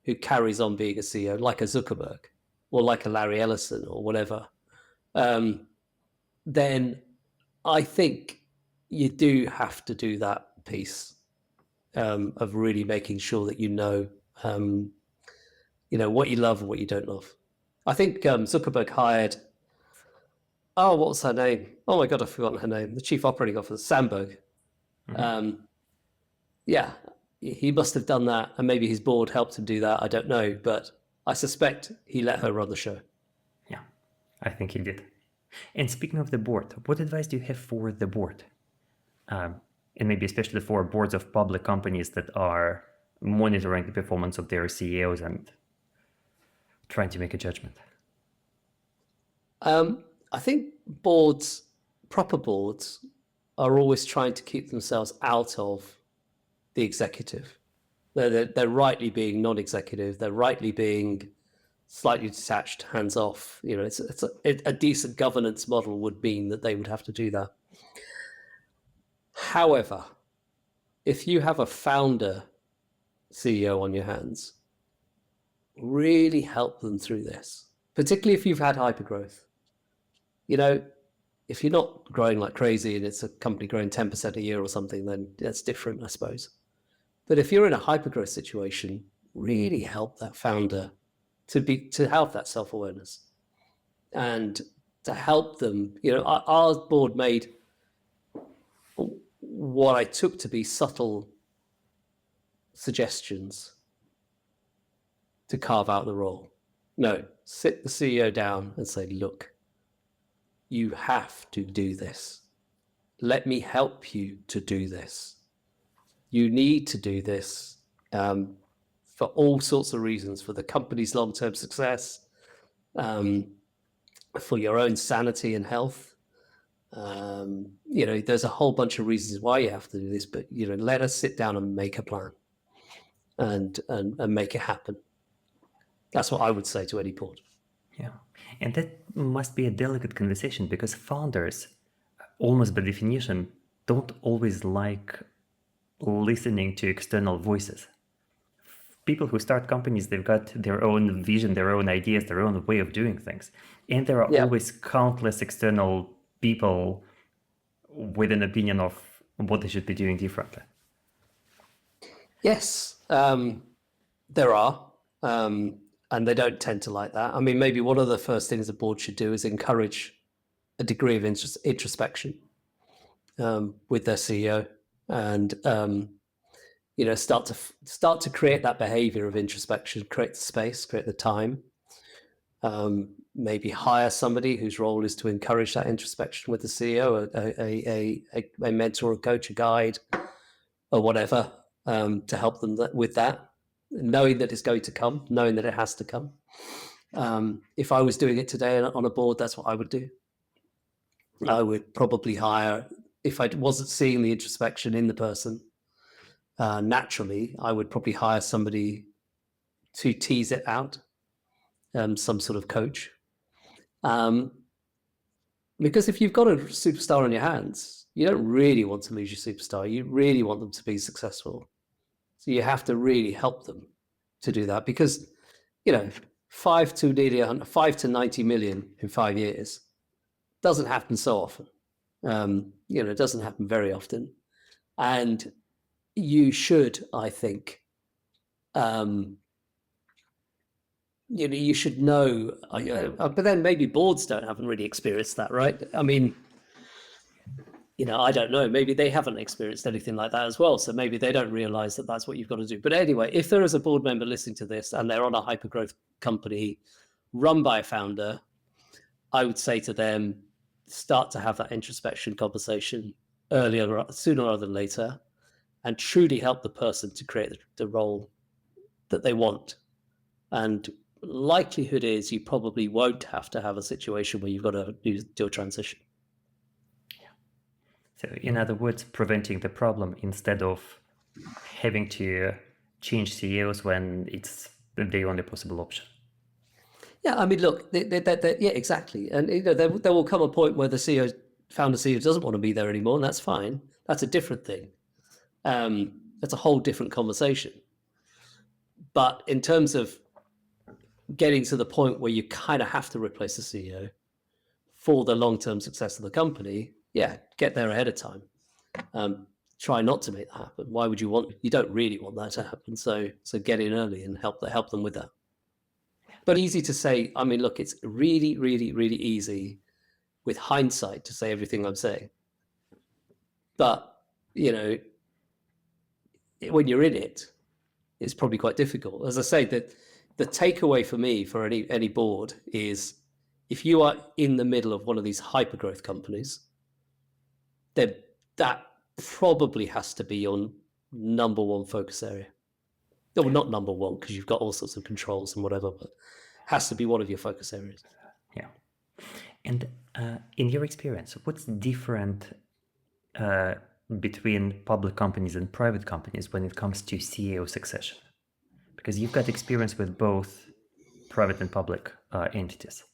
who carries on being a CEO, like a Zuckerberg or like a Larry Ellison or whatever, then I think you do have to do that piece of really making sure that what you love and what you don't love. I think Zuckerberg hired, what was her name? Oh my God, I've forgotten her name. The chief operating officer, Sandberg. Yeah, he must have done that, and maybe his board helped him do that. I don't know, but I suspect he let her run the show. Yeah, I think he did. And speaking of the board, what advice do you have for the board? And maybe especially for boards of public companies that are monitoring the performance of their CEOs and trying to make a judgment. I think proper boards, are always trying to keep themselves out of the executive. They're rightly being non-executive. They're rightly being slightly detached, hands off. It's a decent governance model would mean that they would have to do that. However, if you have a founder CEO on your hands, really help them through this, particularly if you've had hypergrowth. If you're not growing like crazy and it's a company growing 10% a year or something, then that's different, I suppose. But if you're in a hypergrowth situation, really help that founder to have that self-awareness and to help them. Our board made what I took to be subtle suggestions to carve out the role. No, sit the CEO down and say, look, you have to do this. Let me help you to do this. You need to do this for all sorts of reasons, for the company's long-term success, for your own sanity and health. There's a whole bunch of reasons why you have to do this, but let us sit down and make a plan and make it happen. That's what I would say to any board. Yeah, and that must be a delicate conversation because founders, almost by definition, don't always like listening to external voices. People who start companies, they've got their own vision, their own ideas, their own way of doing things. And there are always countless external people with an opinion of what they should be doing differently. Yes, there are. And they don't tend to like that. I mean, maybe one of the first things the board should do is encourage a degree of introspection with their CEO, and start to create that behavior of introspection, create the space, create the time. Maybe hire somebody whose role is to encourage that introspection with the CEO, a mentor, a coach, a guide, or whatever, to help them with that. Knowing that it's going to come, knowing that it has to come. If I was doing it today on a board, that's what I would do. I would probably hire, if I wasn't seeing the introspection in the person, naturally, I would probably hire somebody to tease it out, some sort of coach. Because if you've got a superstar on your hands, you don't really want to lose your superstar. You really want them to be successful. So you have to really help them to do that, because 5 to 90 million in 5 years doesn't happen so often. It doesn't happen very often, and you should, I think, you should know. But then maybe boards haven't really experienced that, right? I mean, I don't know, maybe they haven't experienced anything like that as well. So maybe they don't realize that that's what you've got to do. But anyway, if there is a board member listening to this and they're on a hypergrowth company run by a founder, I would say to them, start to have that introspection conversation sooner rather than later, and truly help the person to create the role that they want. And likelihood is you probably won't have to have a situation where you've got to do a transition. So in other words, preventing the problem instead of having to change CEOs when it's the only possible option. Yeah, I mean, look, yeah, exactly. And there will come a point where the founder CEO doesn't want to be there anymore, and that's fine. That's a different thing. That's a whole different conversation. But in terms of getting to the point where you kind of have to replace the CEO for the long-term success of the company, yeah, get there ahead of time. try not to make that happen. Why would you want? You don't really want that to happen. So get in early and help them with that. But easy to say. I mean, look, it's really, really, really easy with hindsight to say everything I'm saying. But when you're in it, it's probably quite difficult. As I say, that the takeaway for me for any board is, if you are in the middle of one of these hypergrowth companies, then that probably has to be your number one focus area. Well, not number one, because you've got all sorts of controls and whatever, but has to be one of your focus areas. Yeah. And in your experience, what's different between public companies and private companies when it comes to CEO succession? Because you've got experience with both private and public entities.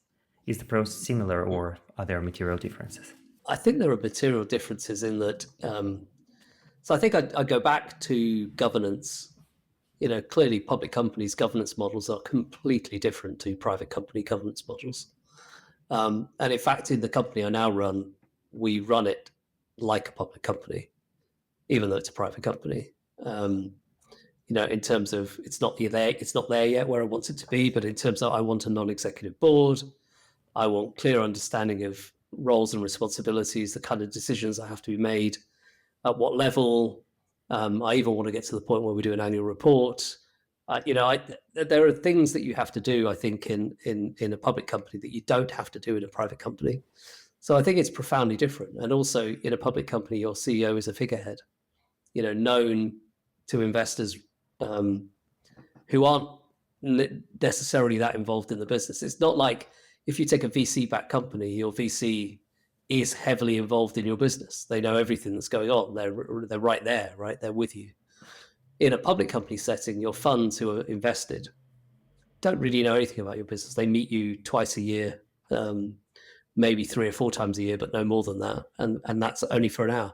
Is the process similar, or are there material differences? I think there are material differences in that. So I think I go back to governance. Clearly public companies' governance models are completely different to private company governance models. And in fact, in the company I now run, we run it like a public company, even though it's a private company. In terms of it's not there yet where I want it to be, but in terms of I want a non-executive board, I want clear understanding of roles and responsibilities, the kind of decisions that have to be made, at what level. I even want to get to the point where we do an annual report. There are things that you have to do, I think, in a public company that you don't have to do in a private company. So I think it's profoundly different. And also, in a public company, your CEO is a figurehead, known to investors who aren't necessarily that involved in the business. It's not like if you take a VC-backed company, your VC is heavily involved in your business. They know everything that's going on. They're right there, right? They're with you. In a public company setting, your funds who are invested don't really know anything about your business. They meet you twice a year, maybe 3 or 4 times a year, but no more than that. And that's only for an hour.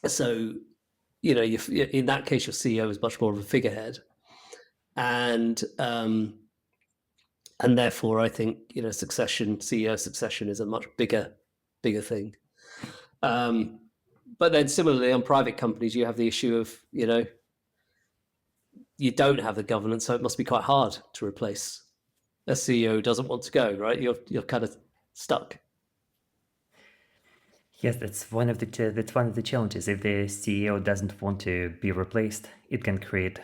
So, in that case, your CEO is much more of a figurehead. And therefore, I think, CEO succession is a much bigger thing. But then similarly, on private companies, you have the issue of, you don't have the governance, so it must be quite hard to replace a CEO who doesn't want to go, right? You're kind of stuck. Yes, that's one of the challenges. If the CEO doesn't want to be replaced, it can create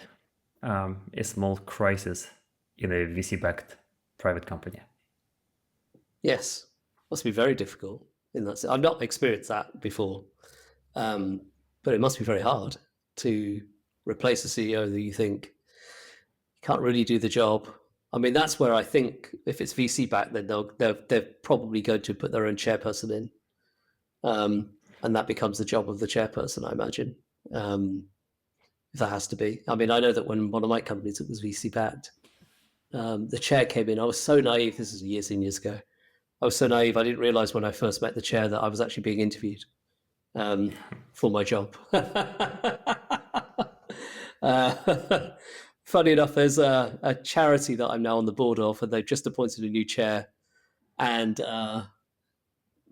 a small crisis in a VC-backed private company. Yes, must be very difficult in that. I've not experienced that before, but it must be very hard to replace a CEO that you think can't really do the job. I mean, that's where I think if it's VC-backed, then they're probably going to put their own chairperson in. And that becomes the job of the chairperson, I imagine, if that has to be. I mean, I know that when one of my companies, it was VC-backed, the chair came in. I was so naive. This is years and years ago. I was so naive. I didn't realize when I first met the chair that I was actually being interviewed for my job. Funny enough, there's a charity that I'm now on the board of, and they've just appointed a new chair. And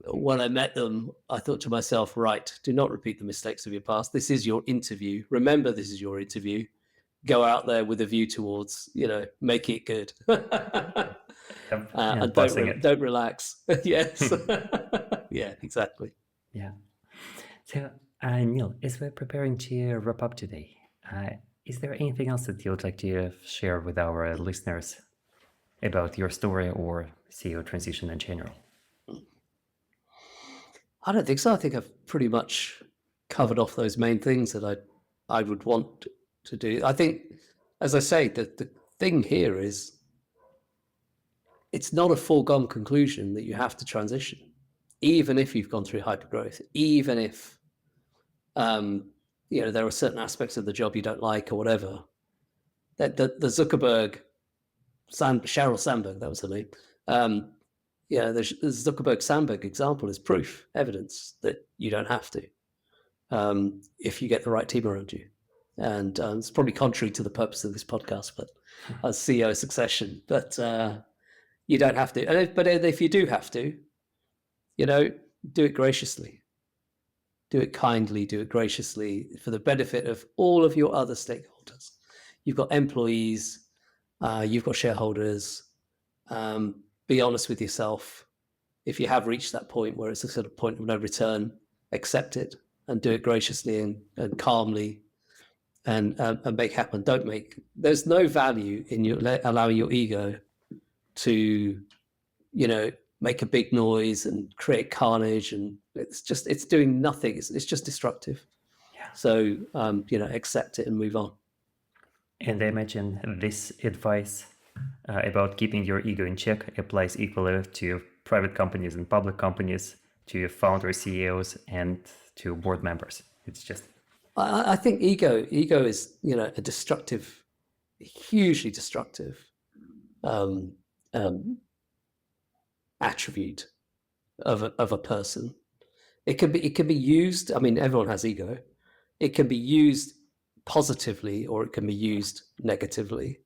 when I met them, I thought to myself, right, do not repeat the mistakes of your past. This is your interview. Remember, this is your interview. Go out there with a view towards, make it good. And don't relax. Yes. Yeah, exactly. Yeah. So, Neal, as we're preparing to wrap up today, is there anything else that you would like to share with our listeners about your story or CEO transition in general? I don't think so. I think I've pretty much covered off those main things that I would want to do. I think, as I say, the thing here is it's not a foregone conclusion that you have to transition, even if you've gone through hypergrowth, even if there are certain aspects of the job you don't like or whatever. That the Zuckerberg, Sheryl Sandberg, that was her name. The Zuckerberg Sandberg example is proof, evidence that you don't have to if you get the right team around you. And it's probably contrary to the purpose of this podcast, but as CEO succession, but you don't have to. But if you do have to, do it graciously. do it kindly, do it graciously for the benefit of all of your other stakeholders. You've got employees, you've got shareholders. Be honest with yourself. If you have reached that point where it's a sort of point of no return, accept it and do it graciously and calmly and make happen. There's no value in allowing your ego to, make a big noise and create carnage, and it's doing nothing. It's just destructive. Yeah. So, accept it and move on. And I imagine this advice about keeping your ego in check applies equally to private companies and public companies, to founders, CEOs, and to board members. It's just... I think ego is, a destructive, hugely destructive attribute of a person. It can be used. I mean, everyone has ego. It can be used positively or it can be used negatively.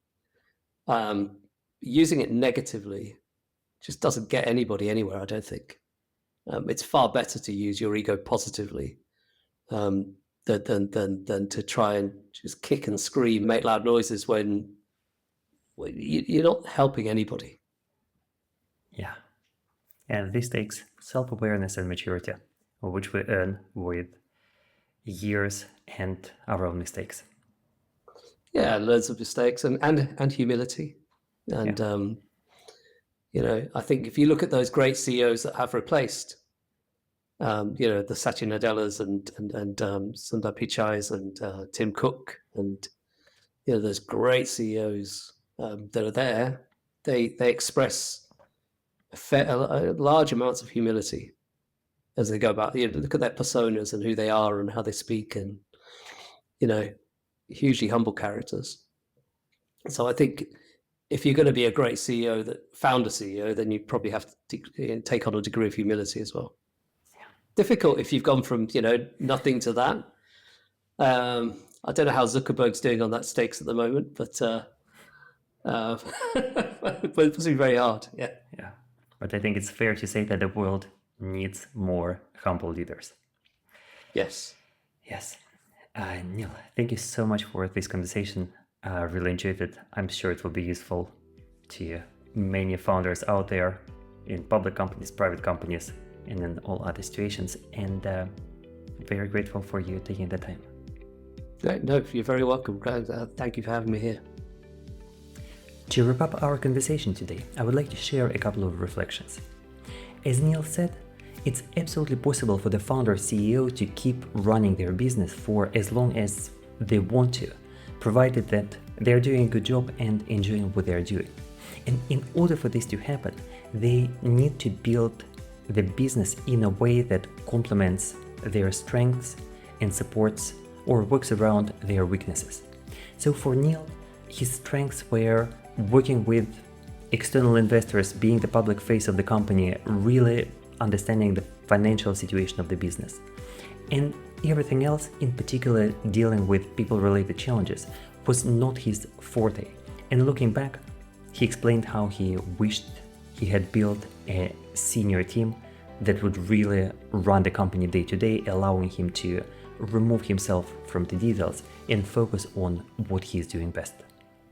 Using it negatively just doesn't get anybody anywhere, I don't think. It's far better to use your ego positively than to try and just kick and scream, make loud noises when you're not helping anybody. Yeah. And this takes self-awareness and maturity, which we earn with years and our own mistakes. Yeah, loads of mistakes and humility. And, I think if you look at those great CEOs that have replaced, the Satya Nadellas and Sundar Pichais and Tim Cook and, those great CEOs that are there, they express large amounts of humility as they go about. Look at their personas and who they are and how they speak, and hugely humble characters. So I think if you're going to be a great founder CEO, then you probably have to take on a degree of humility as well. Yeah. Difficult if you've gone from nothing to that. I don't know how Zuckerberg's doing on that stakes at the moment, but it must be very hard. Yeah. Yeah. But I think it's fair to say that the world needs more humble leaders. Yes. Yes. Neal, thank you so much for this conversation. I really enjoyed it. I'm sure it will be useful to many founders out there in public companies, private companies, and in all other situations. And very grateful for you taking the time. No, you're very welcome. Thank you for having me here. To wrap up our conversation today, I would like to share a couple of reflections. As Neal said, it's absolutely possible for the founder or CEO to keep running their business for as long as they want to, provided that they're doing a good job and enjoying what they're doing. And in order for this to happen, they need to build the business in a way that complements their strengths and supports or works around their weaknesses. So for Neal, his strengths were working with external investors, being the public face of the company, really understanding the financial situation of the business. And everything else, in particular dealing with people-related challenges, was not his forte. And looking back, he explained how he wished he had built a senior team that would really run the company day to day, allowing him to remove himself from the details and focus on what he's doing best.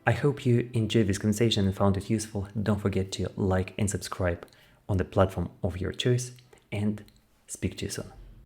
I hope you enjoyed this conversation and found it useful. Don't forget to like and subscribe on the platform of your choice, and speak to you soon.